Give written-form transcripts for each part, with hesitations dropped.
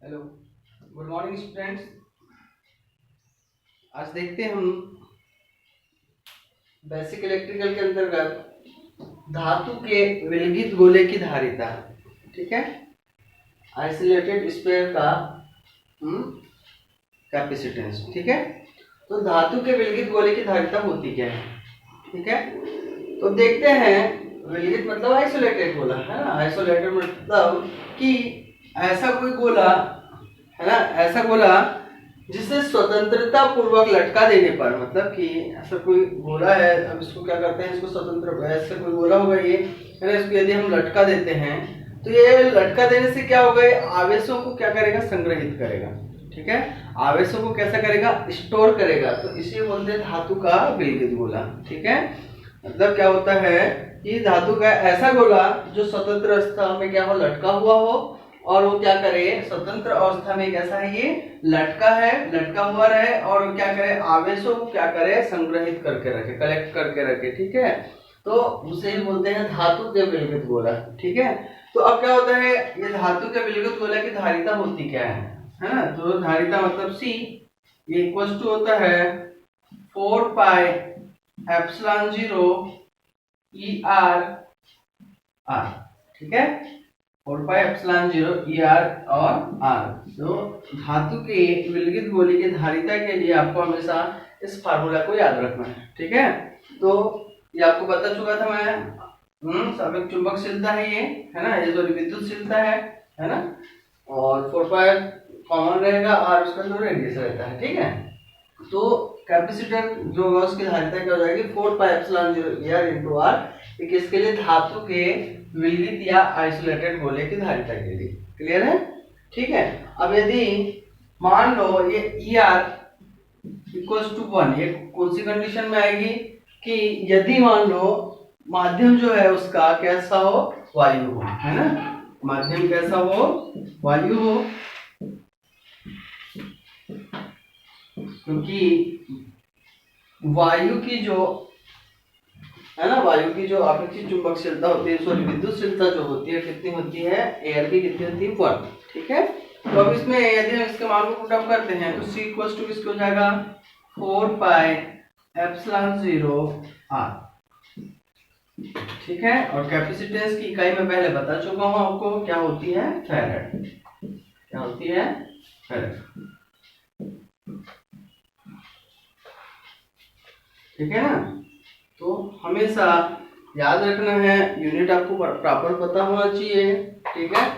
Hello, good morning students. आज देखते हैं हम बेसिक इलेक्ट्रिकल के अंतर्गत धातु के विलगित गोले की धारिता। ठीक है, आइसोलेटेड स्फीयर का कैपेसिटेंस। ठीक है, तो धातु के विलगित गोले की धारिता होती क्या है? ठीक है, तो देखते हैं। विलगित मतलब आइसोलेटेड गोला है ना। आइसोलेटेड मतलब कि ऐसा कोई गोला है ना, ऐसा गोला जिसे स्वतंत्रता पूर्वक लटका देने पर, मतलब कि ऐसा कोई गोला है, अब इसको क्या करते हैं, इसको स्वतंत्र, ऐसा कोई गोला होगा ये है ना, इसको यदि हम लटका देते हैं तो ये लटका देने से क्या होगा, ये आवेशों को क्या करेगा, संग्रहित करेगा। ठीक है, आवेशों को कैसा करेगा, स्टोर करेगा। तो इसे बोलते हैं धातु का विलगित गोला। ठीक है, मतलब क्या होता है कि धातु का ऐसा गोला जो स्वतंत्र अवस्था में क्या हो, लटका हुआ हो, और वो क्या करे, स्वतंत्र अवस्था में कैसा है, ये लटका है, लटका हुआ रहे, और क्या करे, आवेशों को क्या करे, संग्रहित करके रखे, कलेक्ट करके रखे। ठीक है, तो उसे ही बोलते हैं धातु के विलगित गोला। ठीक है, तो अब क्या होता है, ये धातु के विलगित गोला की धारिता होती क्या है ना। तो धारिता मतलब C ये इक्वल टू होता है 4 pi epsilon 0 E R R. ठीक है, 4 पाई एप्सिलॉन 0 ई आर और आर। तो धातु के विलगित गोले की धारिता के लिए आपको हमेशा इस फार्मूला को याद रखना है। ठीक है, तो ये आपको बता चुका था मैं। सापेक्ष चुंबकशीलता है ये, है ना, ये जो विद्युतशीलता है ना, और 4 पाई कॉमन रहेगा और उसका जो रेडियस रहता है। ठीक है, तो कैपेसिटर जो होगा उसकी धारिता क्या हो जाएगी, 4 pi epsilon 0 E R into R. किसके लिए, धातु के विलगित या आइसोलेटेड गोले की धारिता के लिए। क्लियर है? ठीक है, अब यदि मान लो ये ई आर इक्वल्स टू 1, ये कौन सी कंडीशन में आएगी कि यदि मान लो माध्यम जो है उसका कैसा हो, वायु हो, है ना, माध्यम कैसा हो, वायु हो, क्योंकि वायु की जो है ना, वायु की जो आपेक्षिक चुंबकशीलता होती है, सॉरी विद्युतशीलता जो होती है, कितनी होती है, एयर की कितनी होती है, 1। ठीक है, तो अब इसमें यदि हम इसके मान को पुट अप करते हैं तो C इक्वल्स टू किसको हो जाएगा, 4 पाई एप्सिलॉन 0 आर। ठीक है, और कैपेसिटेंस की इकाई मैं पहले बता चुका हूं आपको, क्या होती है, फैराड। क्या होती है, फैराड। ठीक है ना, तो हमेशा याद रखना है, यूनिट आपको प्रॉपर पता होना चाहिए। ठीक है,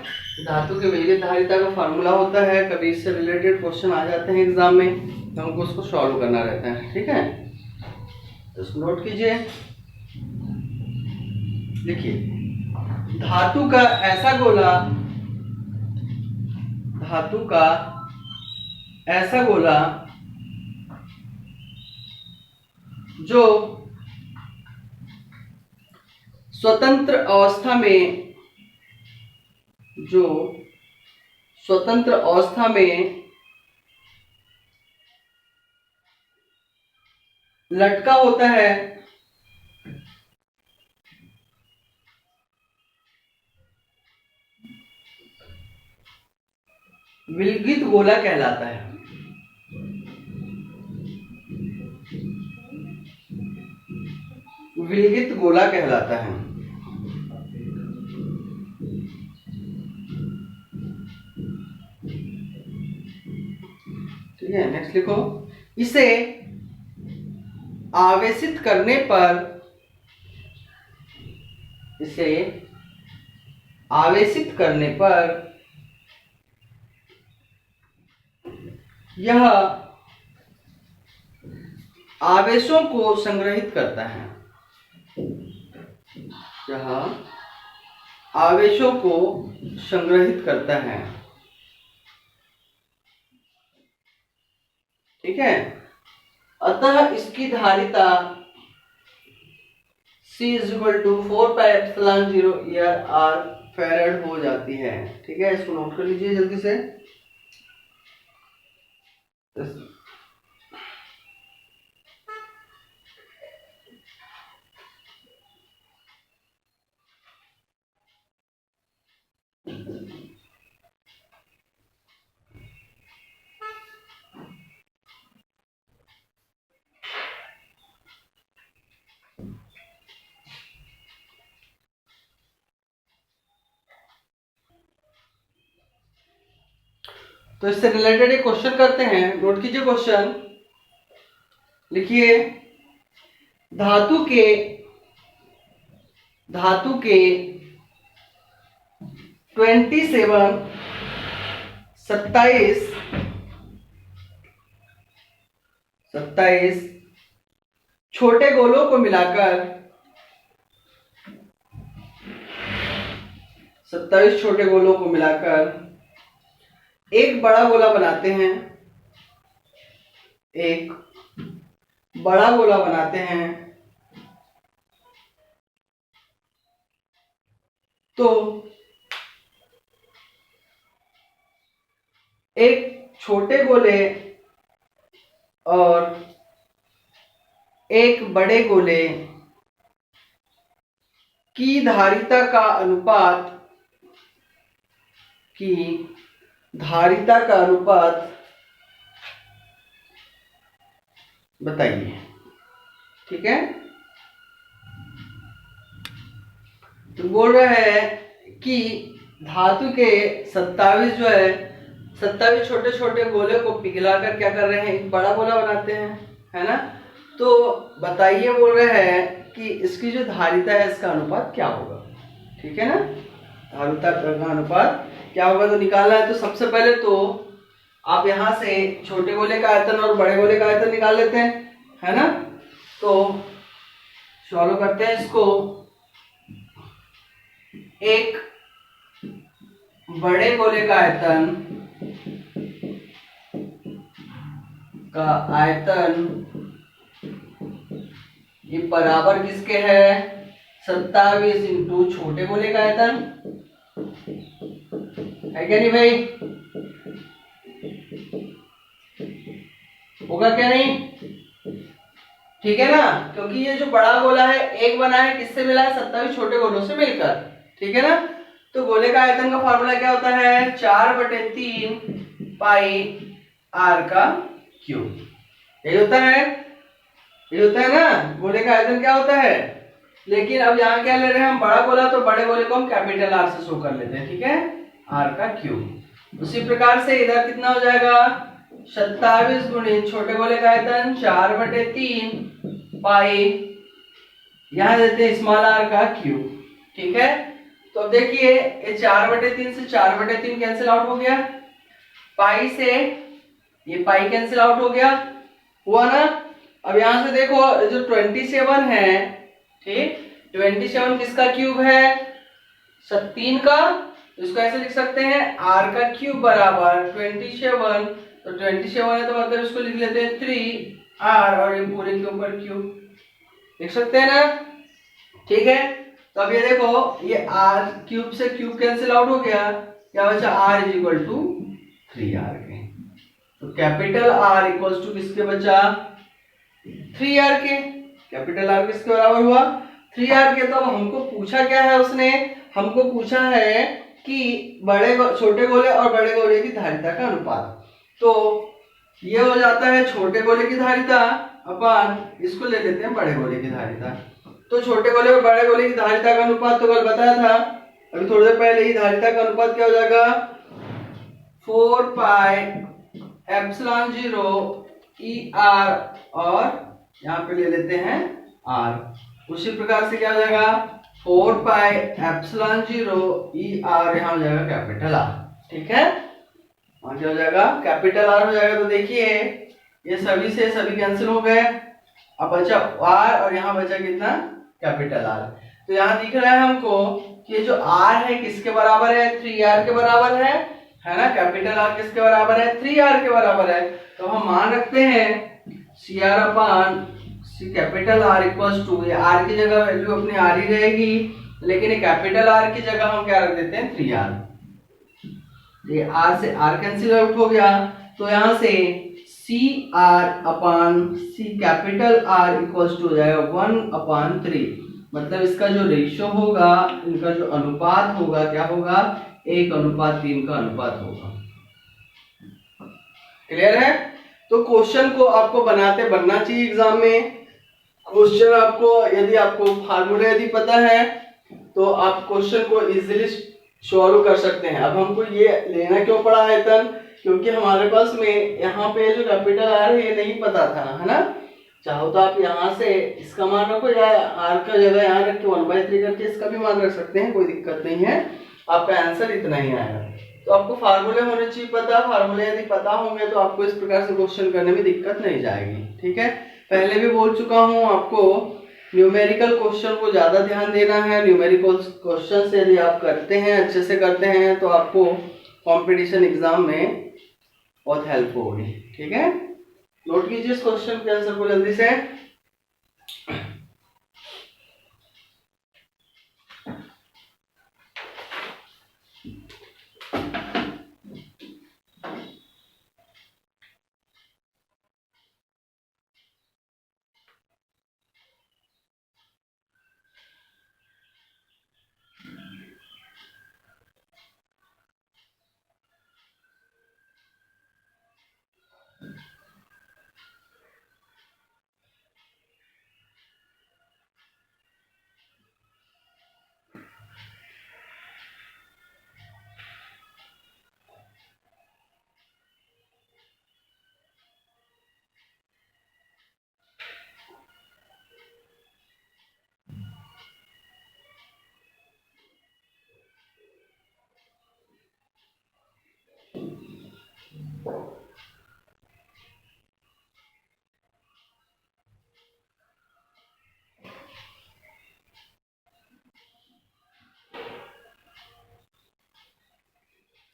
धातु के विलगित धारिता का फार्मूला होता है, कभी इससे रिलेटेड क्वेश्चन आ जाते हैं एग्जाम में, तो हमको उसको सॉल्व करना रहता है। ठीक है, तो इसको नोट कीजिए, देखिए धातु का ऐसा गोला, धातु का ऐसा गोला जो स्वतंत्र अवस्था में, जो स्वतंत्र अवस्था में लटका होता है, विलगित गोला कहलाता है। विलगित गोला कहलाता है। ठीक है, नेक्स्ट लिखो, इसे आवेशित करने पर, इसे आवेशित करने पर यह आवेशों को संग्रहित करता है, यह आवेशों को संग्रहित करता है। ठीक है, अतः इसकी धारिता C is equal to 4 pi epsilon 0 E R farad हो जाती है। ठीक है, इसको नोट कर लीजिए जल्दी से। तो इससे रिलेटेड एक क्वेश्चन करते हैं, नोट कीजिए क्वेश्चन। लिखिए धातु के 27 छोटे गोलों को मिलाकर 27 छोटे गोलों को मिलाकर एक बड़ा गोला बनाते हैं, एक बड़ा गोला बनाते हैं। तो एक छोटे गोले और एक बड़े गोले की धारिता का अनुपात बताइए। ठीक है, तो बोल रहा है कि धातु के 27 छोटे छोटे गोले को पिघलाकर क्या कर रहे हैं, एक बड़ा गोला बनाते हैं, है ना। तो बताइए, बोल रहे हैं कि इसकी जो धारिता है इसका अनुपात क्या होगा। ठीक है ना, धारिता का अनुपात क्या होगा तो निकालना है। तो सबसे पहले तो आप यहां से छोटे गोले का आयतन और बड़े गोले का आयतन निकाल लेते हैं, है ना। तो सॉल्व करते हैं इसको। एक बड़े गोले का आयतन ये बराबर किसके है, 27 इंटू छोटे गोले का आयतन, है क्या नहीं भाई, होगा क्या नहीं। ठीक है ना, क्योंकि ये जो बड़ा गोला है एक बना है किससे मिला है, 27 छोटे गोलों से मिलकर। ठीक है ना, तो गोले का आयतन का फार्मूला क्या होता है, 4/3 पाई r का क्यूब। यही होता है, ये होता है ना, गोले का आयतन क्या होता है। लेकिन अब यहाँ क्या ले रहे हैं हम, बड़ा गोला, तो बड़े गोले को हम कैपिटल R से शो कर लेते हैं। ठीक है, r का क्यूब। उसी प्रकार से इधर कितना हो जाएगा, 27 गुणित छोटे गोले का आयतन 4/3 पाई, यहाँ देते हैं स्मॉल r का क्यूब। ठीक है, तो अब देखिए ये 4/3 से 4/3 कैंसिल आउट हो गया, पाई से ये पाई कैंसिल आउट हो गया, हुआ ना। अब यहां से देखो जो 27 है, ठीक, 27 किसका क्यूब है, 3 का। तो इसको ऐसे लिख सकते हैं, r का क्यूब बराबर 27, तो 27 है तो मतलब इसको लिख लेते हैं 3r और ये पूरे के ऊपर क्यूब लिख सकते हैं ना। ठीक है, तो अब ये देखो ये r क्यूब से क्यूब कैंसिल आउट हो गया, क्या बचा r is equal to 3r के। तो कैपिटल R इक्वल्स टू किसके बचा, 3r के। कैपिटल R किसके बराबर हुआ, 3r के। तो अब हमको पूछा क्या है, उसने हमको पूछा है कि छोटे गोले और बड़े गोले की धारिता का अनुपात। तो ये हो जाता है छोटे गोले की धारिता अपन इसको ले लेते हैं बड़े गोले की धारिता। तो छोटे गोले और बड़े गोले की धारिता का अनुपात तो कल बताया था, अभी थोड़ी देर पहले ही। धारिता का अनुपात क्या हो जाएगा, 4 पाई एप्सिलॉन 0 ER और यहाँ पे ले लेते हैं R। उसी प्रकार से क्या हो जाएगा, 4 पाई एप्सिलॉन 0 ER, यहाँ हो जाएगा कैपिटल R। ठीक है, वहां क्या हो जाएगा, कैपिटल R हो जाएगा। तो देखिए ये सभी से सभी कैंसिल हो गए, अब बचा R और यहाँ बचा कितना, कैपिटल R। तो यहाँ दिख रहा है हमको कि ये जो R है किसके बराबर है, 3R के बराबर है ना। कैपिटल R किसके बराबर है, 3R के बराबर है। तो हम मान रखते हैं CR upon capital R equals to, ये R की जगह वैल्यू अपनी R ही रहेगी, लेकिन ये कैपिटल R की जगह हम क्या रख देते हैं, 3R। ये R से R कैंसिल आउट हो गया, तो यहाँ से CR upon C capital R equals to हो जाएगा 1/3। मतलब इसका जो रेशियो होगा, इनका जो अनुपात होगा क्या होगा, 1/3 का अनुपात होगा। क्लियर है। तो क्वेश्चन को आपको बनाते बनना चाहिए एग्जाम में। क्वेश्चन आपको यदि आपको फार्मूला यदि पता है तो आप क्वेश्चन को इजीली सॉल्व कर सकते हैं। अब हमको ये लेना क्यों पड़ा आयतन, क्योंकि हमारे पास में यहाँ पे जो कैपिटल आर है ये नहीं पता था, है ना। चाहो तो आप यहाँ से इसका मान रखो या आर का जगह यहाँ रख के 1/3 करके इसका भी मान रख सकते हैं, कोई दिक्कत नहीं है। आपका आंसर इतना ही आएगा। तो आपको फार्मूले होने चाहिए पता, फार्मूले यदि पता होंगे तो आपको इस प्रकार से क्वेश्चन करने में दिक्कत नहीं जाएगी। ठीक है, पहले भी बोल चुका हूँ आपको न्यूमेरिकल क्वेश्चन को ज्यादा ध्यान देना है। न्यूमेरिकल क्वेश्चन से यदि आप करते हैं, अच्छे से करते हैं, तो आपको कंपटीशन एग्जाम में बहुत हेल्प होगी। ठीक है, नोट कीजिए इस क्वेश्चन के आंसर को जल्दी से।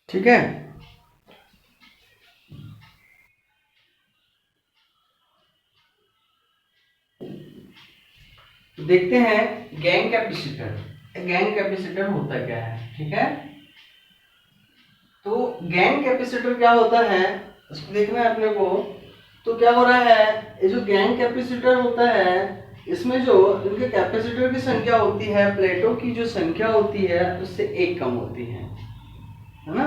ठीक है, देखते हैं गैंग कैपेसिटर। गैंग कैपेसिटर होता क्या है? ठीक है, तो गैंग कैपेसिटर क्या होता है उसको देखना है अपने को। तो क्या हो रहा है, ये जो गैंग कैपेसिटर होता है इसमें जो इनके कैपेसिटर की संख्या होती है, प्लेटों की जो संख्या होती है उससे एक कम होती है ना।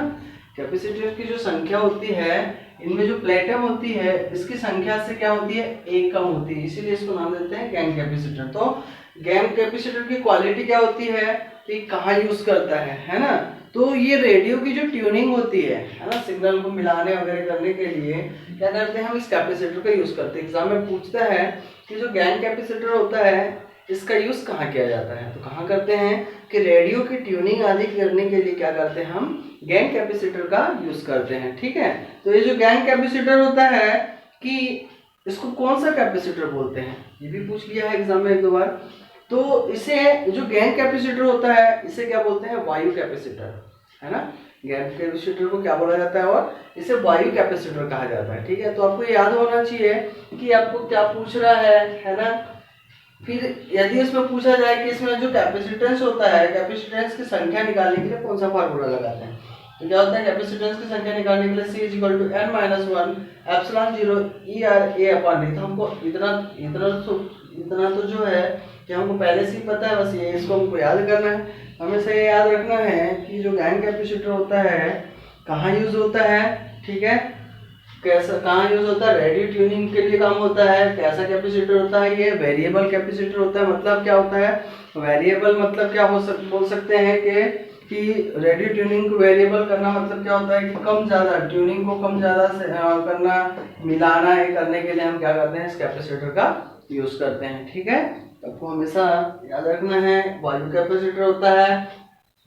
कैपेसिटर की जो संख्या होती है, इनमें जो प्लेटें होती है इसकी संख्या से क्या होती है, एक कम होती है, इसीलिए इसको नाम देते हैं गैंग कैपेसिटर। तो गैंग कैपेसिटर की क्वालिटी क्या होती है कि कहाँ यूज करता है ना। तो ये रेडियो की जो ट्यूनिंग होती है ना, सिग्नल को मिलाने वगैरह करने के लिए क्या करते हैं हम इस कैपेसिटर का यूज करते हैं। एग्जाम में पूछता है कि जो गैंग कैपेसिटर होता है इसका यूज कहाँ किया जाता है, तो कहाँ करते हैं कि रेडियो की ट्यूनिंग आदि करने के लिए क्या करते हैं हम गैंग कैपेसिटर का यूज करते हैं। ठीक है, तो ये जो गैंग कैपेसिटर होता है कि इसको कौन सा कैपेसिटर बोलते हैं, ये भी पूछ लिया है एग्जाम में एक दो बार। तो इसे जो गैंग कैपेसिटर होता है इसे क्या बोलते हैं, वायु कैपेसिटर, है ना। गैंग कैपेसिटर को क्या बोला जाता है, और इसे वायु कैपेसिटर कहा जाता है। ठीक है, तो आपको याद होना चाहिए कि आपको क्या पूछ रहा है ना। फिर यदि इसमें पूछा जाए कि इसमें जो कैपेसिटेंस होता है, कैपेसिटेंस की संख्या निकालने के लिए कौन सा फार्मूला लगाते हैं, तो क्या होता है कैपेसिटेंस की संख्या निकालने के लिए C = n-1 एप्सिलॉन 0 ERA/d। तो हमको इतना तो जो है कि हमको पहले से ही पता है, बस ये इसको हमको याद करना है। हमेशा ये याद रखना है कि जो गैंग कैपेसिटर होता है कहाँ यूज होता है। ठीक है, कैसा कहाँ यूज होता है, रेडियो ट्यूनिंग के लिए काम होता है। कैसा कैपेसिटर होता है, ये वेरिएबल कैपेसिटर होता है। मतलब क्या होता है वेरिएबल, मतलब क्या बोल सकते हैं कि रेडियो ट्यूनिंग को वेरिएबल करना मतलब क्या होता है कि कम ज्यादा ट्यूनिंग को कम ज्यादा से करना, मिलाना, ये करने के लिए हम क्या करते हैं इस कैपेसिटर का यूज करते हैं। ठीक है, आपको हमेशा याद रखना है वायु कैपेसिटर होता है,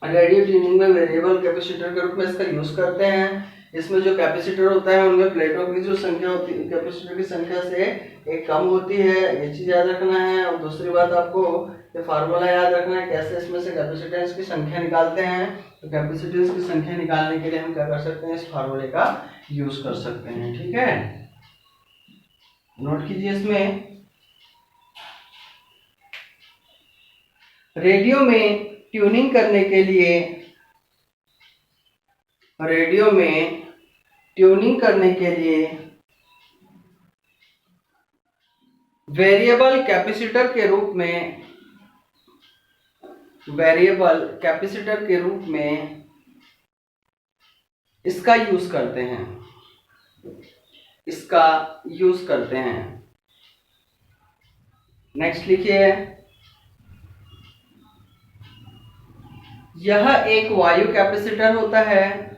रेडियो ट्यूनिंग में वेरिएबल कैपेसिटर के रूप में इसका यूज करते हैं। इसमें जो कैपेसिटर होता है उनमें प्लेटों की जो संख्या होती है कैपेसिटर की संख्या से एक कम होती है, ये चीज याद रखना है। और दूसरी बात आपको ये फार्मूला याद रखना है कैसे इसमें से कैपेसिटेंस की संख्या निकालते हैं। तो कैपेसिटेंस की संख्या निकालने के लिए हम क्या कर सकते हैं, इस फार्मूले का यूज कर सकते हैं। ठीक है, नोट कीजिए इसमें रेडियो में ट्यूनिंग करने के लिए, रेडियो में ट्यूनिंग करने के लिए वेरिएबल कैपेसिटर के रूप में, वेरिएबल कैपेसिटर के रूप में इसका यूज करते हैं, इसका यूज करते हैं। नेक्स्ट लिखिए, यह एक वायु कैपेसिटर होता है,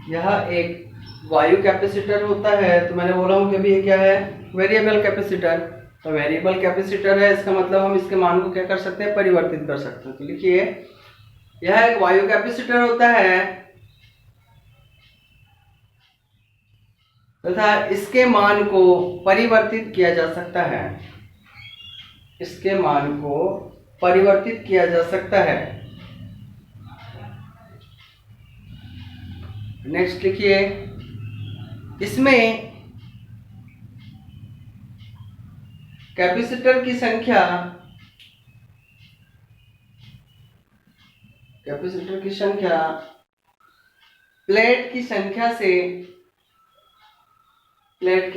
यह एक वायु कैपेसिटर होता है। तो मैंने बोला हूँ कि अभी ये क्या है, वेरिएबल कैपेसिटर। तो वेरिएबल कैपेसिटर है, इसका मतलब हम इसके मान को क्या कर सकते हैं, परिवर्तित कर सकते हैं। तो लिखिए यह एक वायु कैपेसिटर होता है तथा इसके मान को परिवर्तित किया जा सकता है। इसके मान को परिवर्तित किया जा सकता है। नेक्स्ट लिखिए, इसमें कैपेसिटर की संख्या प्लेट की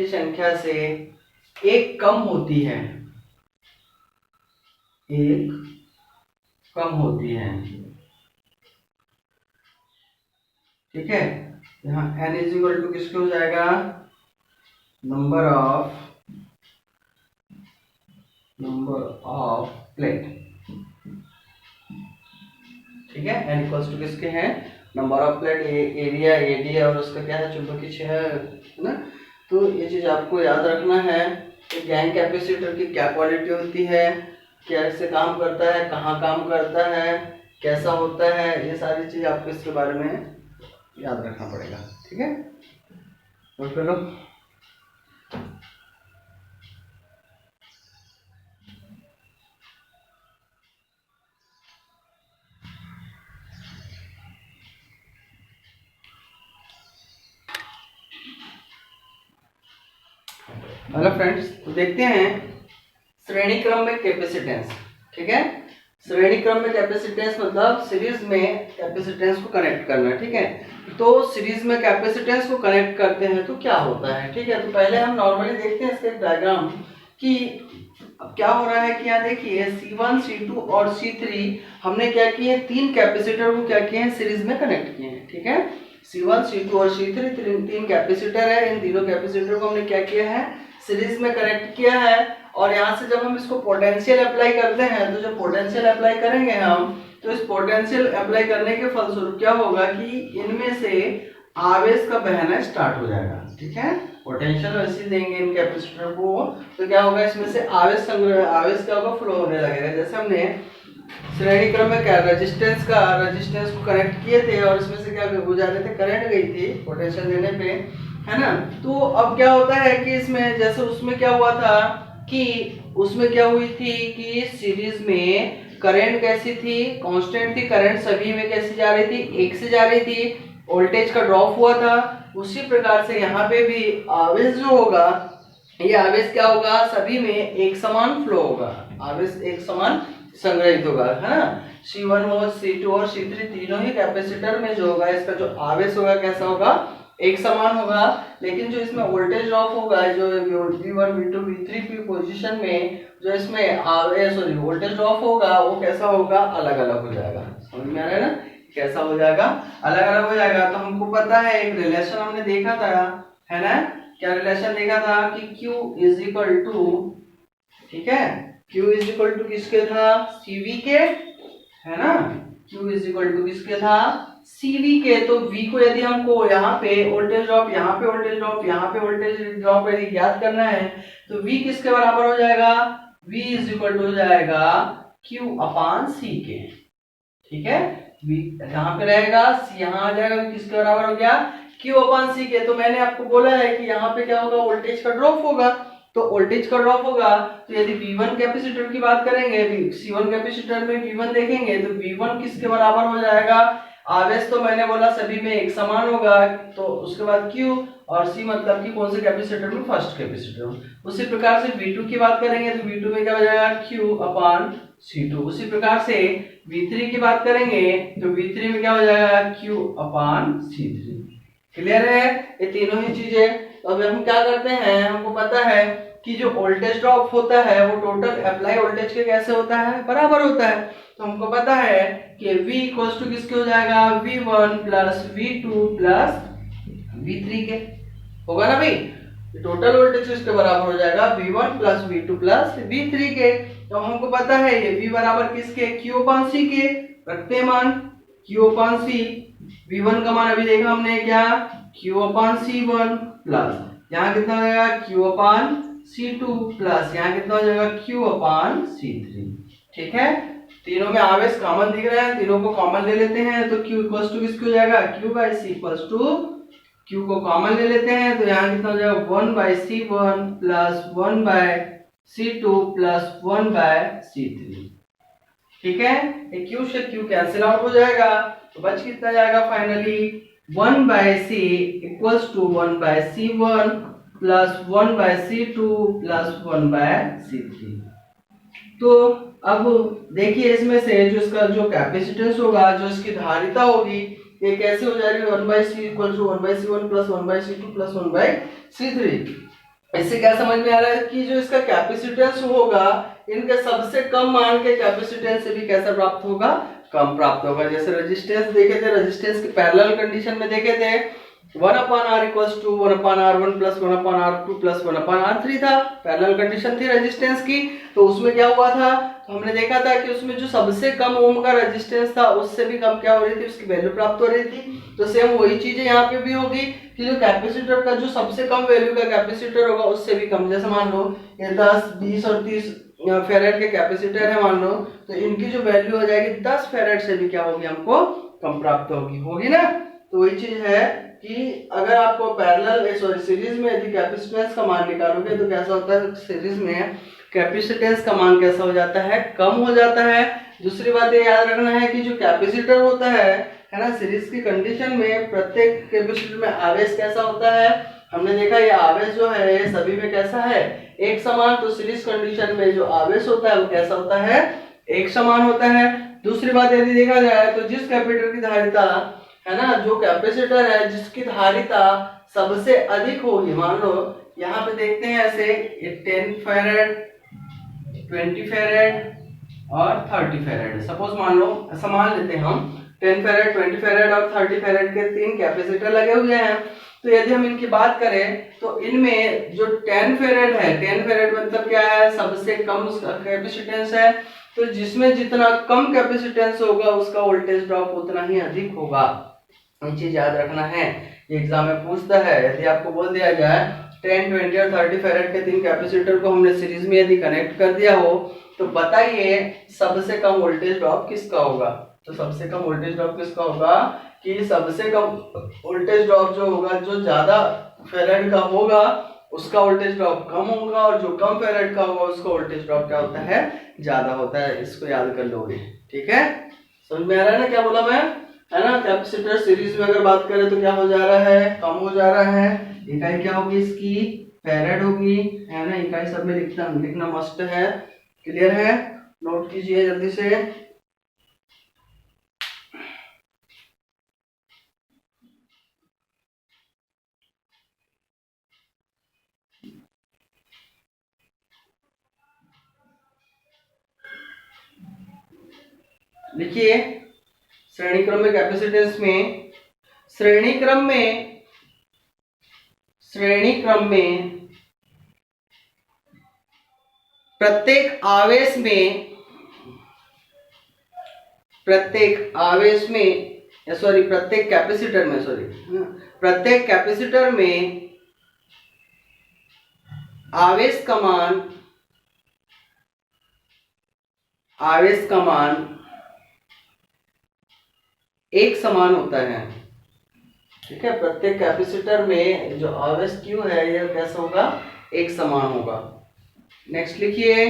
संख्या से एक कम होती है। ठीक है। यहाँ n इज इक्वल टू किसके हो जाएगा, नंबर ऑफ प्लेट। ठीक है, n इक्वल्स टू किसके हैं, number of plate, area AD है और उसका क्या है, चुंबकीय क्षेत्र है ना। तो ये चीज आपको याद रखना है कि गैंग कैपेसिटर की क्या क्वालिटी होती है, कैसे काम करता है, कहाँ काम करता है, कैसा होता है, ये सारी चीज आपको इसके बारे में याद रखना पड़ेगा। ठीक है, तो चलो हेलो फ्रेंड्स, तो देखते हैं श्रेणी क्रम में कैपेसिटेंस। ठीक है, श्रेणी क्रम में कैपेसिटेंस मतलब सीरीज में कैपेसिटेंस को कनेक्ट करना। ठीक है, तो सीरीज में कैपेसिटेंस को कनेक्ट करते हैं तो क्या होता है। ठीक है, तो पहले हम नॉर्मली देखते हैं इसका एक डायग्राम कि अब क्या हो रहा है कि यहाँ देखिए C1, C2 और C3 हमने क्या किए हैं, तीन कैपेसिटर को क्या किए हैं, सीरीज में कनेक्ट किए हैं। ठीक है, C1, C2 और C3 तीन कैपेसिटर है। इन तीनों कैपेसिटर को हमने क्या किया है, सीरीज में कनेक्ट किया है। और यहाँ से जब हम इसको पोटेंशियल अप्लाई करते हैं, तो जब पोटेंशियल अप्लाई करेंगे हम, तो इस पोटेंशियल अप्लाई करने के फलस्वरूप क्या होगा कि इनमें से आवेश का बहना स्टार्ट हो जाएगा। ठीक है, पोटेंशियल वैसे देंगे इन कैपेसिटर को, तो क्या होगा, इसमें से आवेश क्या होगा, फ्लो होने लगेगा। जैसे हमने श्रेणी क्रम में क्या रेजिस्टेंस को कनेक्ट किए थे और इसमें से क्या हो जा रहे थे, करंट गई थी पोटेंशियल देने पे, है ना। तो अब क्या होता है कि इसमें जैसे उसमें क्या हुआ था कि उसमें क्या हुई थी कि सीरीज में करंट कैसी थी, कांस्टेंट थी। करंट सभी में कैसी जा रही थी, एक से जा रही थी। वोल्टेज का ड्रॉप हुआ था। उसी प्रकार से यहाँ पे भी आवेश जो होगा, ये आवेश क्या होगा, सभी में एक समान फ्लो होगा, आवेश एक समान संग्रहित होगा, है ना। C1 और C2 और C3 तीनों ही कैपेसिटर में जो होगा, इसका जो आवेश होगा कैसा होगा, एक समान होगा। लेकिन जो इसमें वोल्टेज ड्रॉप होगा, जो V1, V2, V3 की पोजीशन में जो इसमें वोल्टेज ड्रॉप होगा, वो कैसा होगा, अलग अलग हो जाएगा। समझ में आ रहा है ना, कैसा हो जाएगा, अलग अलग हो जाएगा। तो हमको पता है एक रिलेशन हमने देखा था, है ना। क्या रिलेशन देखा था कि Q इज इक्वल टू, ठीक है, Q इज इक्वल टू किसके था, CV के, है ना। Q इज इक्वल टू किसके था, CV के। तो V को यदि हमको यहाँ पे वोल्टेज ड्रॉप, यहाँ पे वोल्टेज ड्रॉप, यहाँ पे वोल्टेज ड्रॉप यदि ज्ञात करना है, तो V किसके बराबर हो जाएगा, V इज इक्वल टू हो जाएगा Q अपान C के। ठीक है, V यहाँ पे रहेगा, C यहाँ आ जाएगा, किसके बराबर हो गया, Q अपान C के। तो मैंने आपको बोला है कि यहाँ पे क्या होगा, वोल्टेज का ड्रॉप होगा। तो वोल्टेज का ड्रॉप होगा, तो यदि V1 कैपेसिटर की बात करेंगे, C1 कैपेसिटर में V1 देखेंगे, तो V1 किसके बराबर हो जाएगा, आवेश तो मैंने बोला सभी में एक समान होगा। तो उसके बाद Q और C मतलब कि कौन से कैपेसिटर में, फर्स्ट कैपेसिटर। उसी प्रकार से V2 की बात करेंगे, तो V2 में क्या हो जाएगा, Q अपान C2। उसी प्रकार से V3 की बात करेंगे, तो V3 में क्या हो जाएगा, Q अपान C3। क्लियर है, ये तीनों ही चीजें। तो अब हम क्या करते हैं, हमको पता है कि जो वोल्टेज ड्रॉप होता है वो टोटल अप्लाई वोल्टेज के कैसे होता है, बराबर होता है। तो हमको पता है कि V इक्वल्स टू किसके हो जाएगा, V1 plus V2 plus V3 के, होगा ना भाई। टोटल वोल्टेज किसके बराबर हो जाएगा, V1 plus V2 plus V3 के। तो हमको पता है ये V बराबर किसके, Q अपान C के, रखते मान Q अपान C V1 का मान अभी देखा हमने क्या, Q/C1 प्लस यहाँ कितना हो जाएगा Q/C2 प्लस यहाँ कितना हो जाएगा Q/C3। ठीक है, तीनों में आवेश कॉमन दिख रहा है, तीनों को कॉमन ले लेते हैं तो Q इक्वल्स टू किसको हो जाएगा, Q/C इक्वल्स टू Q को कॉमन ले लेते हैं तो यहाँ कितना हो जाएगा 1/C1 plus 1/C2 plus 1/C3। ठीक है, ये Q से Q कैंसिल आउट हो जाएगा तो बच कितना जाएगा finally 1/C equals to 1/C1 plus 1/C2 plus 1/C3। तो अब देखिए इसमें से जो इसका जो कैपेसिटेंस होगा, जो इसकी धारिता होगी, ये कैसे हो जाएगी 1/C equal to 1/C1 plus 1/C2 plus 1/C3। इससे क्या समझ में आ रहा है कि जो इसका कैपेसिटेंस होगा, इनके सबसे कम मान के कैपेसिटेंस से भी कैसा प्राप्त होगा, कम प्राप्त होगा। जैसे रेजिस्टेंस देखे थे, रेजिस्टेंस के पैरेलल कंडीशन में देखे थे 1/R equals to 1/R1 plus 1/R2 plus 1/R3 था, पैरेलल कंडीशन थी रेजिस्टेंस की। तो उसमें क्या हुआ था, तो हमने देखा था कि उसमें जो सबसे कम ओम का रेजिस्टेंस था उससे भी कम क्या हो रही थी, उसकी वैल्यू प्राप्त हो रही थी। तो सेम वही चीजें यहाँ पे भी होगी कि जो कैपेसिटर का जो सबसे कम वैल्यू का कैपेसिटर होगा उससे भी कम, जैसे मान लो ये 10, 20 और 30 फेरेड के कैपेसिटर है मान लो, तो इनकी जो वैल्यू हो जाएगी 10 फेरेड से भी क्या होगी, हमको कम प्राप्त होगी ना। तो वही चीज है कि अगर आपको पैरेलल सॉरी सीरीज में यदि कैपेसिटेंस का मान निकालोगे तो कैसा होता है, सीरीज में कैपेसिटेंस का मान कैसा हो जाता है, कम हो जाता है। दूसरी बात ये याद रखना है कि जो कैपेसिटर होता है ना, सीरीज की कंडीशन में प्रत्येक कैपेसिटर में आवेश कैसा होता है, हमने देखा ये आवेश जो है सभी में कैसा है, एक समान। तो सीरीज कंडीशन में जो आवेश होता है वो कैसा होता है, एक समान होता है। दूसरी बात यदि देखा जाए तो जिस कैपेसिटर की धारिता है ना, जो कैपेसिटर है जिसकी धारिता सबसे अधिक होगी, मान लो यहाँ पे देखते हैं ऐसे 10 फेरेड, 20 फेरेड और 30 फेरेड, सपोज मान लो ऐसा मान लेते हैं हम 10 फेरेड, 20 फेरेड और 30 फेरेड के 3 कैपेसिटर लगे हुए हैं। तो यदि हम इनकी बात करें तो इनमें जो 10 फेरेड है, 10 फेरेड मतलब क्या है, सबसे कम उसका कैपेसिटेंस है। तो जिसमें जितना कम कैपेसिटेंस होगा उसका वोल्टेज ड्रॉप उतना ही अधिक होगा। ये चीज याद रखना है, ये एग्जाम में पूछता है। यदि आपको बोल दिया जाए 10, 20 और 30 फेरेड के 3 कैपेसिटर को हमने सीरीज में यदि कनेक्ट कर दिया हो तो बताइए सबसे कम वोल्टेज ड्रॉप किसका होगा। तो सबसे कम वोल्टेज ड्रॉप किसका होगा कि सबसे कम वोल्टेज ड्रॉप जो होगा, जो ज्यादा फेरेड का होगा उसका वोल्टेज ड्रॉप कम होगा, और जो कम फेरेड का होगा उसका वोल्टेज ड्रॉप क्या होता है, ज्यादा होता है। इसको याद कर लोगे, ठीक है। समझ में आ रहा है ना क्या बोला मैं, है ना। कैपेसिटर सीरीज में अगर बात करें तो क्या हो जा रहा है, कम हो जा रहा है। इकाई क्या होगी इसकी, फेरेड होगी, है ना। इकाई सब में लिखना मस्ट है, क्लियर है, नोट कीजिए जल्दी से। लिखिए श्रेणी क्रम में कैपेसिटेंस में, श्रेणी क्रम में प्रत्येक आवेश में प्रत्येक कैपेसिटर में आवेश का मान एक समान होता है, ठीक है। प्रत्येक कैपेसिटर में जो आवेश Q है यह कैसा होगा, एक समान होगा। नेक्स्ट लिखिए,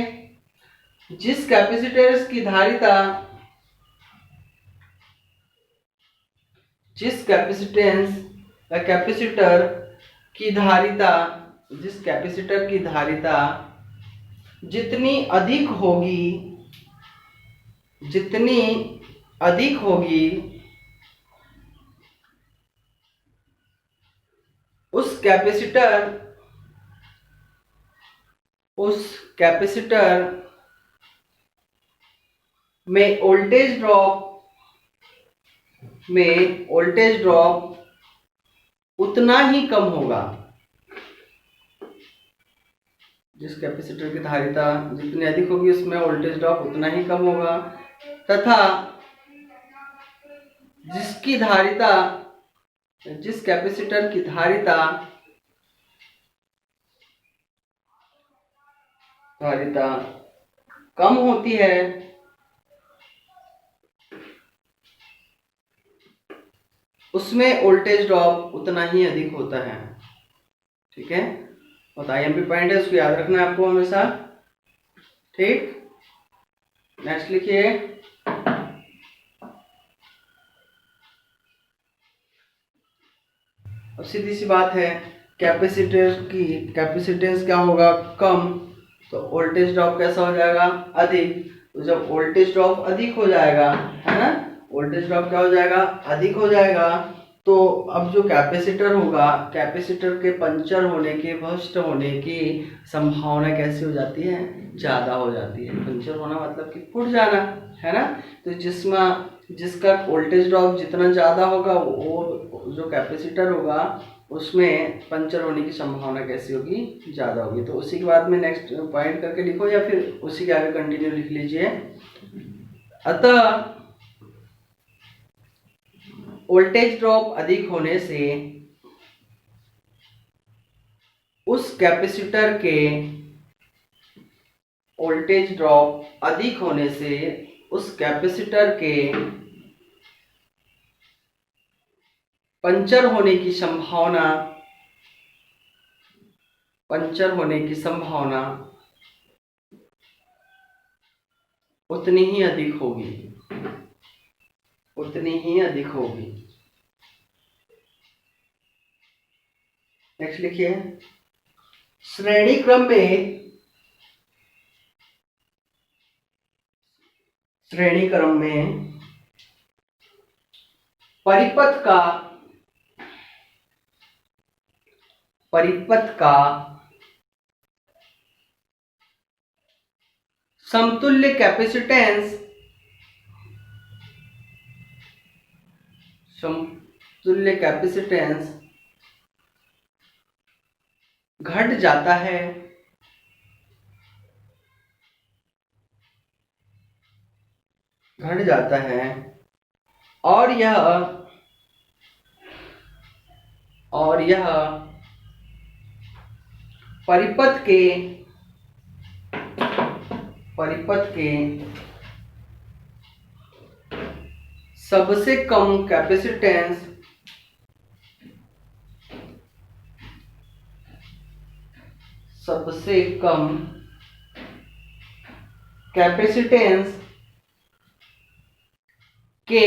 जिस कैपेसिटर की धारिता जिस कैपेसिटर की धारिता जितनी अधिक होगी उस कैपेसिटर में वोल्टेज ड्रॉप उतना ही कम होगा। जिस कैपेसिटर की धारिता जितनी अधिक होगी उसमें वोल्टेज ड्रॉप उतना ही कम होगा, तथा जिसकी धारिता, जिस कैपेसिटर की धारिता कम होती है उसमें वोल्टेज ड्रॉप उतना ही अधिक होता है। ठीक है, और आईएमपी पॉइंट है, उसको याद रखना है आपको हमेशा। ठीक, नेक्स्ट लिखिए। अब सीधी सी बात है, कैपेसिटर की कैपेसिटेंस क्या होगा, कम, तो वोल्टेज ड्रॉप कैसा हो जाएगा, अधिक। तो जब वोल्टेज ड्रॉप अधिक हो जाएगा, है ना, वोल्टेज ड्रॉप क्या हो जाएगा, अधिक हो जाएगा, तो अब जो कैपेसिटर होगा, कैपेसिटर के पंचर होने के, भस्ट होने की संभावना कैसी हो जाती है, ज्यादा हो जाती है। पंचर होना मतलब कि फूट जाना, है ना। तो जिसका वोल्टेज ड्रॉप जितना ज्यादा होगा, वो जो कैपेसिटर होगा उसमें पंचर होने की संभावना कैसी होगी, ज्यादा होगी। तो उसी के बाद में नेक्स्ट पॉइंट करके लिखो, या फिर उसी के आगे कंटिन्यू लिख लीजिए। अतः वोल्टेज ड्रॉप अधिक होने से उस कैपेसिटर के वोल्टेज ड्रॉप अधिक होने से उस कैपेसिटर के पंचर होने की संभावना उतनी ही अधिक होगी। नेक्स्ट लिखिए। श्रेणी क्रम में परिपथ का समतुल्य कैपेसिटेंस घट जाता है और यह परिपथ के सबसे कम कैपेसिटेंस के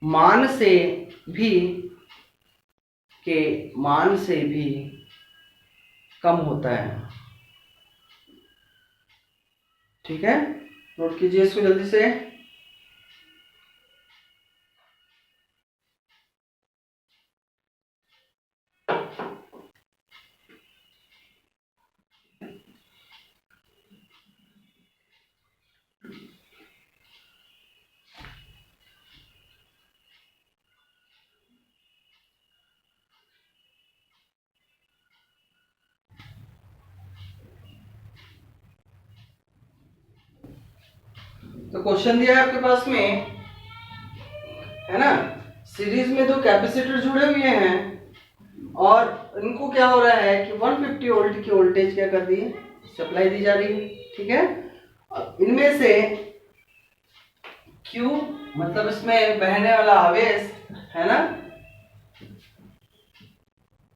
मान से भी कम होता है। ठीक है, नोट कीजिए इसको जल्दी से। तो क्वेश्चन दिया है आपके पास में, है ना, सीरीज में दो कैपेसिटर जुड़े हुए हैं और इनको क्या हो रहा है कि 150 वोल्ट की वोल्टेज क्या कर दी है, सप्लाई दी जा रही है। ठीक है, अब इनमें से Q मतलब इसमें बहने वाला आवेश, है ना,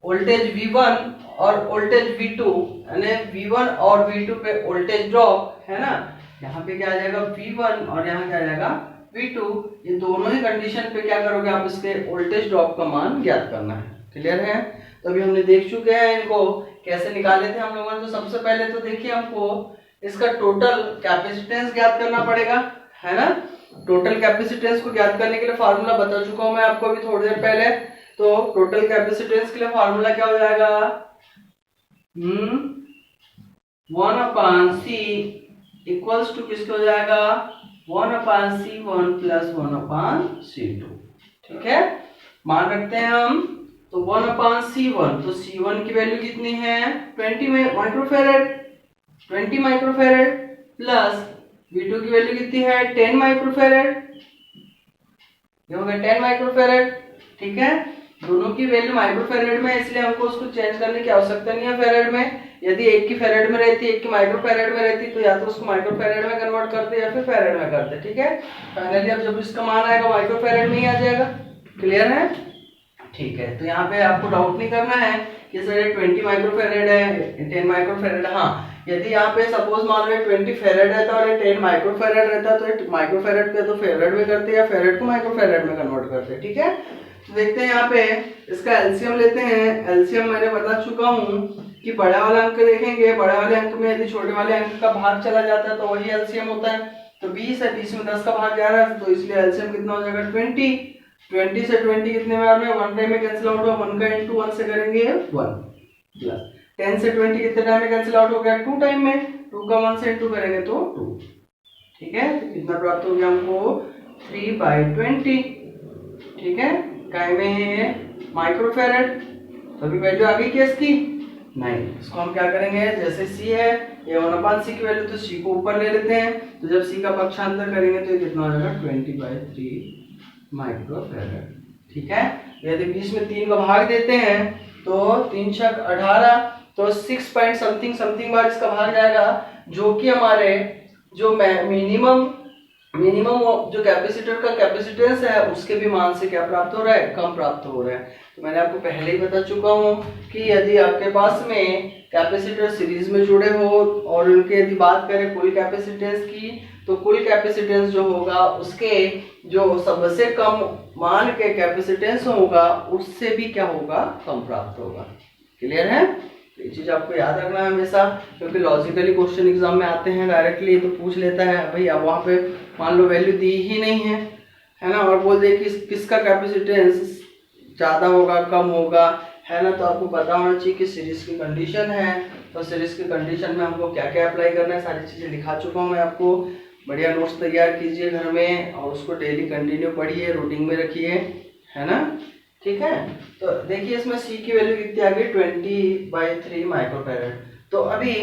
वोल्टेज V1 और वोल्टेज V2, यानी V1 और V2 पे वोल्टेज ड्रॉप, है ना, यहाँ पे क्या आ जाएगा V1 और यहाँ क्या आ जाएगा V2। ये दोनों ही कंडीशन पे क्या करोगे आप, इसके वोल्टेज ड्रॉप का मान ज्ञात करना है। क्लियर है, तो अभी हमने देख चुके हैं इनको कैसे निकाले थे हम लोगों ने। तो सबसे पहले तो देखिए हमको इसका टोटल कैपेसिटेंस ज्ञात करना पड़ेगा, है ना। टोटल कैपेसिटेंस को ज्ञात करने के लिए फार्मूला बता चुका हूं मैं आपको अभी थोड़ी देर पहले। तो टोटल कैपेसिटेंस के लिए फार्मूला क्या हो जाएगा, 1/C इक्वल्स टू किसके हो जाएगा, 1/C1 प्लस 1/C2। ठीक है, मान रखते हैं हम। तो 1/C1, तो C1 की वैल्यू कितनी है, 20 माइक्रोफेरेड प्लस V2 की वैल्यू कितनी है 10 माइक्रोफेरेड, ये हो गया 10 माइक्रोफेरेड। ठीक है, दोनों की वैल्यू माइक्रोफेरेड में, इसलिए हमको उसको चेंज करने की आवश्यकता नहीं है फेरेड में। यदि एक की फेरेड में रहती, एक की माइक्रोफेरेड में रहती, तो या तो उसको माइक्रोफेरेड में कन्वर्ट करते या फिर फेरेड में करते। ठीक है, फाइनली अब जब इसका मान आएगा माइक्रोफेरेड में ही आ जाएगा। क्लियर है? ठीक है, तो यहाँ पे आपको डाउट नहीं करना है कि सर 20 माइक्रोफेरेड है 10 माइक्रोफेरेड। हाँ, यदि यहाँ पे सपोज मान लो 20 फेरेड रहता और 10 माइक्रोफेरेड रहता, तो माइक्रोफेरेड पे तो फेरेड में करते या फेरेड को माइक्रोफेरेड में कन्वर्ट करते। ठीक है, तो देखते हैं यहाँ पे इसका एलसीएम लेते हैं। एलसीएम मैंने बता चुका हूँ कि बड़ा वाला अंक देखेंगे, बड़े वाले अंक में यदि छोटे वाले अंक का भाग चला जाता है तो वही एलसीएम होता है। तो 20 है, 20 में 10 का भाग जा रहा है, तो इसलिए एलसीएम कितना हो जाएगा 20। 20 से 20 कितने बार में 1 टाइम में कैंसिल आउट हुआ, 1 का इंटू 1 से करेंगे 1 प्लस 10 से 20 कितने टाइम में कैंसिल आउट हो गया 2 टाइम में, 2 का 1 से इंटू करेंगे तो 2। ठीक है, तो कितना प्राप्त हो गया हमको 3/20। ठीक है, काय में है माइक्रोफेरेड। तो अभी वैल्यू आ गई क्या इसकी? नहीं, इसको हम क्या करेंगे, जैसे c है ये 1/c की वैल्यू, तो c को ऊपर ले लेते हैं, तो जब c का पक्षांतर करेंगे तो ये कितना हो जाएगा 20/3 माइक्रोफेरेड। ठीक है, यदि 20 में 3 का भाग देते हैं तो 3 छक 18, तो 6 पॉइंट समथिंग समथिंग बार इसका भाग जाएगा, जो कि हमारे जो मिनिमम जो कैपेसिटर का कैपेसिटेंस है उसके भी मान से क्या प्राप्त हो रहा है, कम प्राप्त हो रहा है। तो मैंने आपको पहले ही बता चुका हूँ कि यदि आपके पास में कैपेसिटर सीरीज में जुड़े हो और उनके यदि बात करें कुल कैपेसिटेंस की, तो कुल कैपेसिटेंस जो होगा उसके जो सबसे कम मान के कैपेसिटेंस होगा उससे भी क्या होगा, कम प्राप्त होगा। क्लियर है? ये चीज आपको याद रखना है हमेशा, क्योंकि लॉजिकली क्वेश्चन एग्जाम में आते हैं डायरेक्टली, तो पूछ लेता है भाई अब वहां पे मान लो वैल्यू दी ही नहीं है ना, और बोल दे कि किसका कैपेसिटेंस ज्यादा होगा कम होगा, है ना, तो आपको पता होना चाहिए कि सीरीज की कंडीशन है, तो सीरीज की कंडीशन में हमको क्या क्या अप्लाई करना है सारी चीजें लिखा चुका हूँ मैं आपको। बढ़िया नोट्स तैयार कीजिए घर में और उसको डेली कंटिन्यू पढ़िए, रूटीन में रखिए, है ना। ठीक है, तो देखिए इसमें c की वैल्यू कितनी आ गई 20/3 माइक्रोफेरेड। तो अभी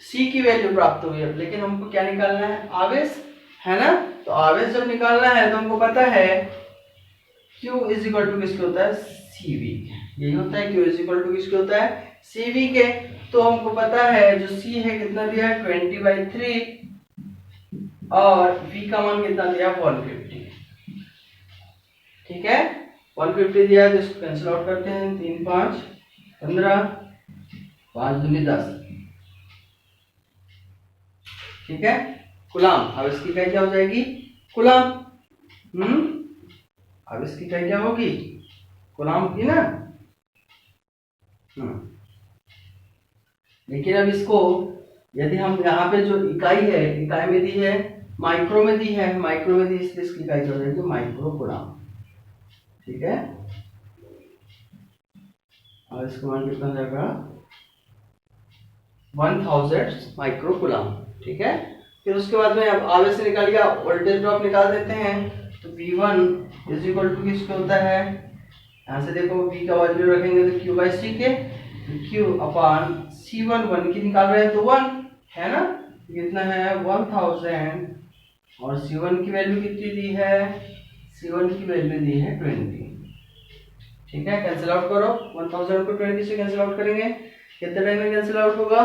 c की वैल्यू प्राप्त हुई है, लेकिन हमको क्या निकालना है, आवेश, है ना। तो आवेश जब निकालना है तो हमको पता है q इज इक्वल टू किसके होता है, cv, यही होता है q इज इक्वल टू किसके होता है, cv के। तो हमको पता है जो c है कितना दिया है 20/3 और v का मान कितना दिया 150। ठीक है, 150 दिया है तो इसको कैंसिल आउट करते हैं, 3 5 15 5 दूनी 10। ठीक है, कूलाम, अब इसकी इकाई क्या हो जाएगी, कूलाम। अब इसकी इकाई क्या होगी, कूलाम की ना। लेकिन अब इसको यदि हम यहाँ पे जो इकाई है, इकाई में दी है माइक्रो में दी है, माइक्रो में दी, इसलिए इसकी इकाई क्या हो जाएगी माइक्रो कूलाम। ठीक है, और इसको मान कितना जाएगा 1000 माइक्रो कूलाम। ठीक है, फिर उसके बाद में अब आवेश से निकाल गया, वोल्टेज ड्रॉप निकाल देते हैं। तो V1 इज इक्वल टू किसके होता है, यहाँ से देखो V का वैल्यू रखेंगे तो Q/C के, Q/C1 1 की निकाल रहे हैं तो 1 है ना, कितना है 1000 और C1 की वैल्यू कितनी दी है, C1 की वैल्यू दी है 20। ठीक है, कैंसिल आउट करो, 1000 को 20 से कैंसिल आउट करेंगे, कितने टाइम में कैंसिल आउट होगा,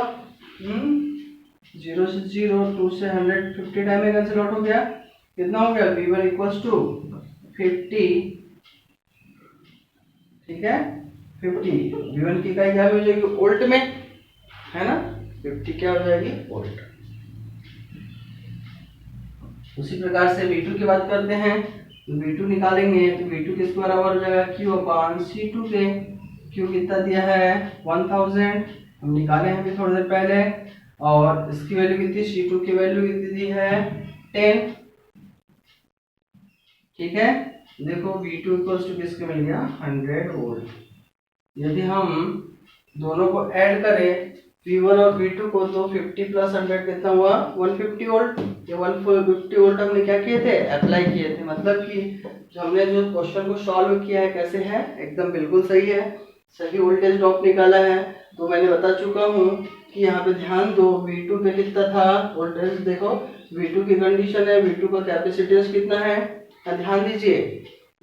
0 से 0, 2 से 100, 50 टाइम में कैंसिल आउट हो गया। कितना हो गया V1 इक्वल्स टू 50। ठीक है, 50 V1 की इकाई क्या हो जाएगी वोल्ट में, है ना, 50 क्या हो जाएगी वोल्ट। उसी प्रकार से V2 की बात करते हैं, तो V2 निकालेंगे तो V2 किसके बराबर हो जाएगा Q/C2 के। Q कितना दिया है 1000, हम निकाले हैं अभी थोड़ी देर पहले, और इसकी वैल्यू कितनी, C2 की वैल्यू कितनी दी है 10। ठीक है, देखो V2 इक्वल्स टू किसके मिल गया 100 वोल्ट। यदि हम दोनों को ऐड करें V1 और V2 को, तो 50 प्लस 100 कितना हुआ 150 वोल्ट। ये 150 वोल्ट हमने क्या किए थे, अप्लाई किए थे, मतलब कि जो हमने जो क्वेश्चन को सॉल्व किया है कैसे है, एकदम बिल्कुल सही है, सही वोल्टेज ड्रॉप निकाला है। तो मैंने बता चुका हूँ कि यहाँ पे ध्यान दो, V2 पे कितना था वोल्टेज, देखो V2 की कंडीशन है, V2 का कैपेसिटेंस कितना है, ध्यान दीजिए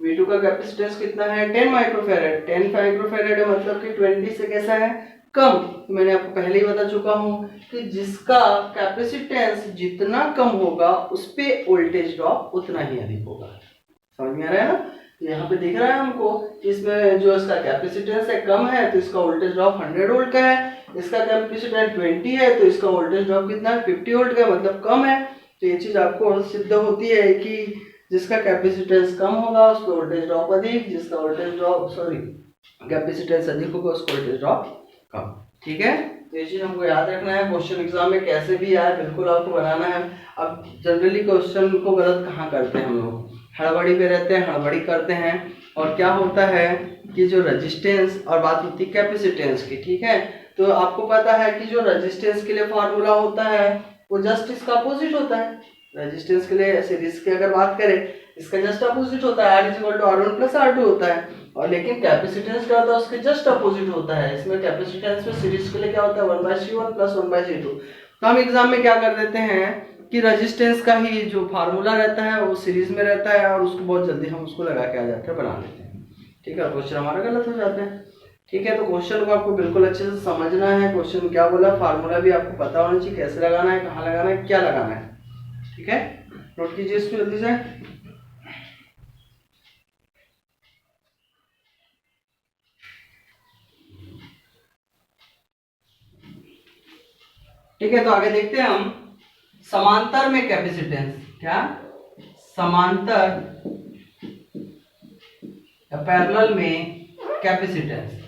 V2 का कैपेसिटेंस कितना है 10 माइक्रोफैरेड। 10 माइक्रोफैरेड है मतलब कि 20 से कैसा है कम। तो मैंने आपको पहले ही बता चुका हूं कि जिसका कैपेसिटेंस जितना कम होगा उस पे वोल्टेज ड्रॉप उतना ही अधिक होगा। समझ में आ रहा है ना। यहाँ पे दिख रहा है हमको इसमें जो इसका कैपेसिटेंस है कम है तो इसका वोल्टेज ड्रॉप 100 वोल्ट का है, इसका कैपेसिटेंस 20 है तो इसका वोल्टेज ड्रॉप कितना है 50 वोल्ट का, मतलब कम है। तो ये चीज आपको सिद्ध होती है कि जिसका कैपेसिटेंस कम होगा उसका वोल्टेज ड्रॉप अधिक, जिसका वोल्टेज ड्रॉप कैपेसिटेंस अधिक होगा उसका वोल्टेज ड्रॉप कम। ठीक है, तो ये चीज हमको याद रखना है। क्वेश्चन एग्जाम में कैसे भी आए बिल्कुल आपको बनाना है। अब जनरली क्वेश्चन को गलत कहाँ करते हैं हम लोग, हड़बड़ी पे रहते हैं, हड़बड़ी करते हैं और क्या होता है कि जो रेजिस्टेंस और बात होती है कैपेसिटेंस की, ठीक है, तो आपको पता है कि जो रेजिस्टेंस के लिए फार्मूला होता है वो जस्ट इसका अपोजिट होता है। रेजिस्टेंस के लिए सीरीज की अगर बात करें इसका जस्ट अपोजिट होता है, R = R1 + R2 होता है। और लेकिन कैपेसिटेंस क्या होता है उसके जस्ट अपोजिट होता है। इसमें कैपेसिटेंस में सीरीज के लिए क्या होता है 1/C1 + 1/C2। तो हम एग्जाम में क्या कर देते हैं कि रेजिस्टेंस का ही जो फार्मूला रहता है वो सीरीज में रहता है और उसको बहुत जल्दी हम उसको लगा के आ जाते हैं, बना लेते हैं। ठीक है, क्वेश्चन हमारा गलत हो जाता है। ठीक है, तो क्वेश्चन को आपको बिल्कुल अच्छे से समझना है। क्वेश्चन क्या बोला, फार्मूला भी आपको पता होना चाहिए, कैसे लगाना है, कहाँ लगाना है, क्या लगाना है। ठीक है, नोट कीजिए इसको जल्दी से। ठीक है, तो आगे देखते हैं हम समांतर में कैपेसिटेंस। क्या समांतर या पैरेलल में कैपेसिटेंस।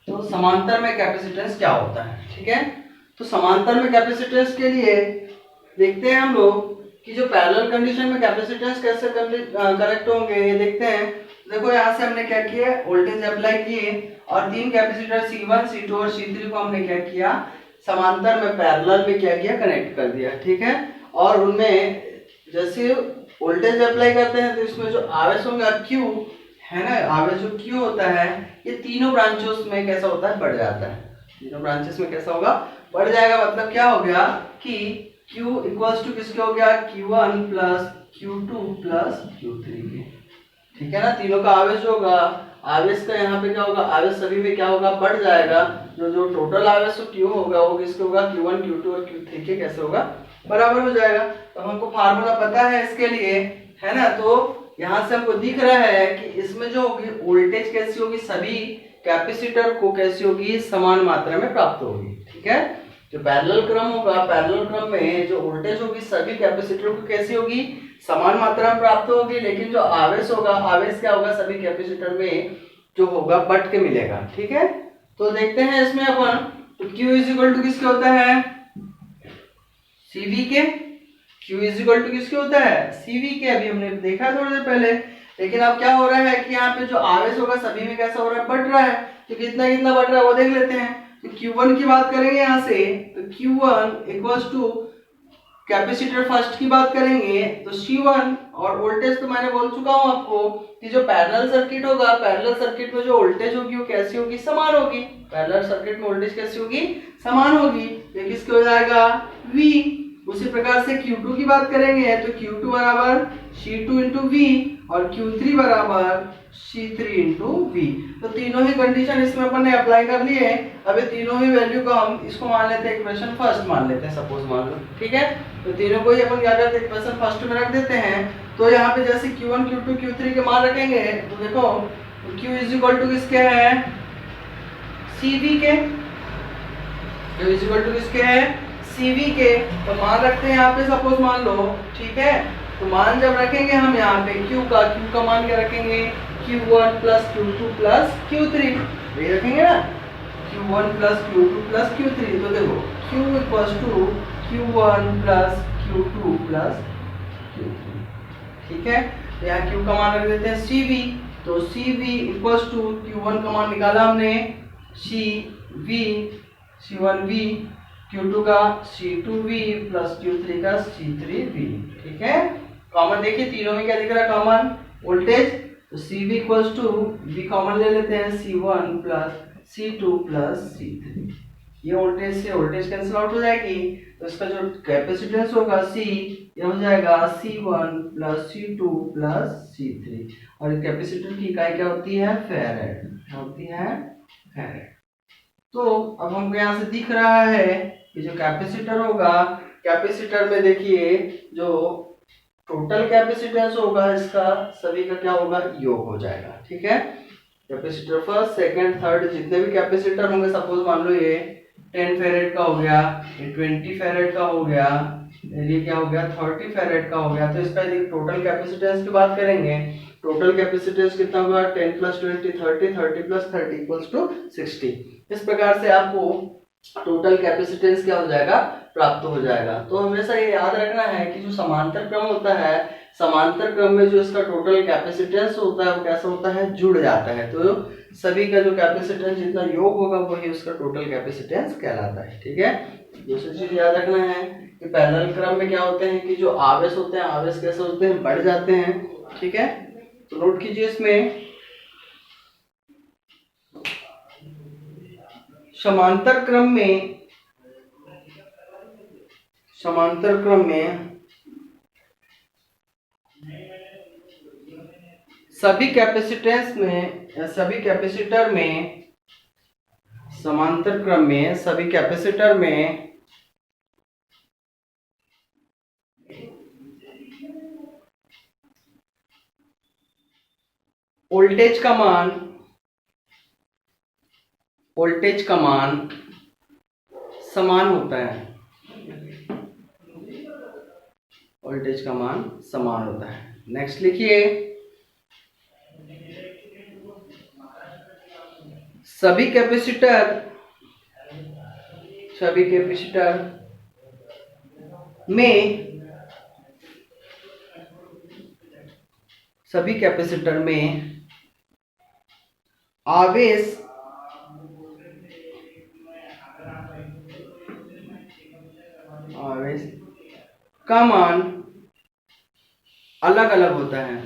तो समांतर में कैपेसिटेंस क्या होता है। ठीक है, तो समांतर में कैपेसिटेंस के लिए देखते हैं हम लोग कि जो पैरेलल कंडीशन में कैपेसिटेंस कैसे करेक्ट होंगे ये देखते हैं। देखो यहाँ से हमने क्या किया, वोल्टेज अप्लाई किए और तीन कैपेसिटर C1, C2 और C3 को हमने क्या किया समांतर में पैरेलल में क्या किया कनेक्ट कर दिया। ठीक है, और उनमें जैसे वोल्टेज अप्लाई करते हैं तो इसमें जो आवेश होगा Q है ना, आवेश जो Q होता है ये तीनों ब्रांचेस में कैसा होता है बढ़ जाता है। तीनों ब्रांचेस में कैसा होगा बढ़ जाएगा। मतलब क्या हो गया कि Q = किसके हो गया Q1 + Q2 + Q3 के। ठीक है ना, तीनों का आवेश होगा, आवेश का यहाँ पे क्या होगा आवेश सभी में क्या होगा बढ़ जाएगा। जो टोटल आवेश Q होगा वो किसके होगा Q1, Q2 और Q3 के कैसे होगा बराबर हो जाएगा। तो हमको फार्मूला पता है इसके लिए है ना। तो यहाँ से हमको दिख रहा है कि इसमें जो होगी वोल्टेज कैसी होगी सभी कैपेसिटर को कैसी होगी समान मात्रा में प्राप्त होगी। ठीक है, जो पैरेलल क्रम होगा पैरेलल क्रम में जो वोल्टेज होगी सभी कैपेसिटर को कैसी होगी समान मात्रा में प्राप्त होगी। लेकिन जो आवेश होगा आवेश क्या होगा सभी कैपेसिटर में जो होगा बट के मिलेगा। ठीक है, तो देखते हैं इसमें अपन तो Q = किसके होता है CV के। Q = किसके होता है CV के। अभी हमने देखा थोड़ी देर पहले। लेकिन अब क्या हो रहा है कि यहाँ पे जो आवेश होगा सभी में कैसा हो रहा है बढ़ रहा है। तो कितना कितना बढ़ रहा है वो देख लेते हैं। तो Q1 की बात करेंगे यहाँ से तो Q1 कैपेसिटर फर्स्ट की बात करेंगे तो C1 और वोल्टेज तो मैंने बोल चुका हूँ आपको कि जो पैरेलल सर्किट होगा पैरेलल सर्किट में जो वोल्टेज होगी वो कैसी होगी समान होगी। पैरेलल सर्किट में वोल्टेज कैसी होगी समान होगी। ये किसके हो जाएगा V। उसी प्रकार से Q2 की बात करेंगे तो Q2 = C2 × V और Q3 = C3 × V। तो तीनों ही कंडीशन इसमें अपन ने अप्लाई कर लिए। अब ये तीनों ही वैल्यू को हम इसको मान लेते हैं इक्वेशन फर्स्ट मान लेते हैं सपोज मान लो। ठीक है, तो तीनों को ही अपन क्या करते हैं इक्वेशन फर्स्ट में रख देते हैं। तो यहाँ पे जैसे Q1, Q2, Q3 के मान रखेंगे तो देखो Q = किसके है CV के। Q = किसके है CV के। तो मान रखते हैं यहाँ पे सपोज मान लो। ठीक है, तो मान जब रखेंगे हम यहाँ पे Q का मान क्या रखेंगे Q1 + Q2 + Q3 ये रखेंगे ना Q1 + Q2 + Q3। तो देखो Q = Q1 + Q2 + Q3। ठीक है, तो यहाँ Q का मान रख देते हैं CV। तो CV = Q1 का मान निकाला हमने CV C1V, Q2 का C2V + Q3 का C3V। ठीक है, कॉमन देखिए तीनों में क्या दिख रहा है कॉमन वोल्टेज। तो CV = V कॉमन ले लेते हैं C1 + C2 प्लस C3। ये वोल्टेज से वोल्टेज कैंसिल आउट हो जाएगी, तो इसका जो कैपेसिटेंस होगा C, ये हो जाएगा C1 plus C2 plus C3। और कैपेसिटर की इकाई क्या होती है? फैराड। क्या होती है? फैराड। तो अब हमको यहाँ से दिख रहा है कि जो कैपेसिटर होगा, कैपेसिटर में देखिए जो टोटल कैपेसिटेंस होगा इसका सभी का क्या होगा? योग हो जाएगा। ठीक है, कैपेसिटर फर्स्ट सेकंड थर्ड जितने भी कैपेसिटर होंगे, सपोज मान लो ये 10 फेरेड का हो गया, ये 20 फेरेड का हो गया, ये क्या हो गया? 30 फेरेड का हो गया। तो इसका यदि टोटल कैपेसिटेंस की बात करेंगे, टोटल कैपेसिटेंस कितना होगा? 10 प्लस 20 30, 30 प्लस 30 इक्वल्स टू 60। इस प्रकार से आपको टोटल कैपेसिटेंस क्या हो जाएगा? प्राप्त हो जाएगा। तो हमेशा ये याद रखना है कि जो समांतर क्रम होता है, समांतर क्रम में जो इसका टोटल कैपेसिटेंस होता है वो कैसा होता है? जुड़ जाता है। तो सभी का जो कैपेसिटेंस जितना योग होगा वही उसका टोटल कैपेसिटेंस कहलाता है। ठीक है, दूसरी चीज याद रखना है कि पैरेलल क्रम में क्या होते हैं कि जो आवेश होते हैं, आवेश कैसे होते हैं? बढ़ जाते हैं। ठीक है, तो नोट कीजिए इसमें समांतर क्रम में सभी कैपेसिटेंस में या सभी कैपेसिटर में, समांतर क्रम में सभी कैपेसिटर में वोल्टेज का मान समान होता है। वोल्टेज का मान समान होता है। नेक्स्ट लिखिए, सभी कैपेसिटर में आवेश का मान अलग अलग होता है।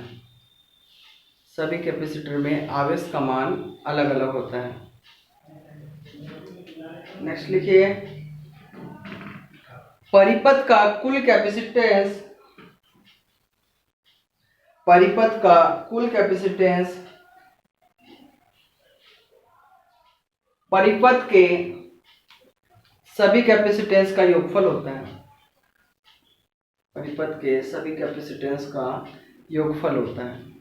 सभी कैपेसिटर में आवेश का मान अलग अलग होता है। नेक्स्ट लिखिए, परिपथ का कुल कैपेसिटेंस परिपथ के सभी कैपेसिटेंस का योगफल होता है। परिपथ के सभी कैपेसिटेंस का योगफल होता है।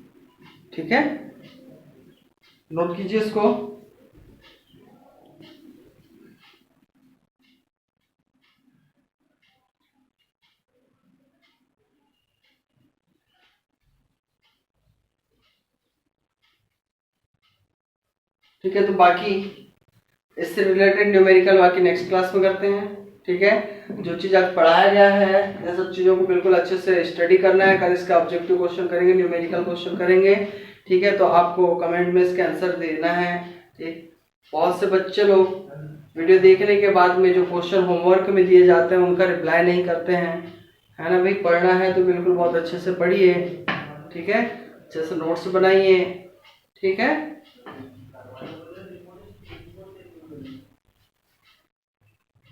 ठीक है, नोट कीजिए इसको। ठीक है, तो बाकी इससे रिलेटेड न्यूमेरिकल बाकी नेक्स्ट क्लास में करते हैं। ठीक है, जो चीज आज पढ़ाया गया है इन सब चीजों को बिल्कुल अच्छे से स्टडी करना है। कल इसका ऑब्जेक्टिव क्वेश्चन करेंगे, न्यूमेरिकल क्वेश्चन करेंगे। ठीक है, तो आपको कमेंट में इसके आंसर देना है। ठीक, बहुत से बच्चे लोग वीडियो देखने के बाद में जो क्वेश्चन होमवर्क में दिए जाते हैं उनका रिप्लाई नहीं करते हैं, है ना भाई। पढ़ना है तो बिल्कुल बहुत अच्छे से पढ़िए। ठीक है, अच्छे से नोट्स बनाइए। ठीक है।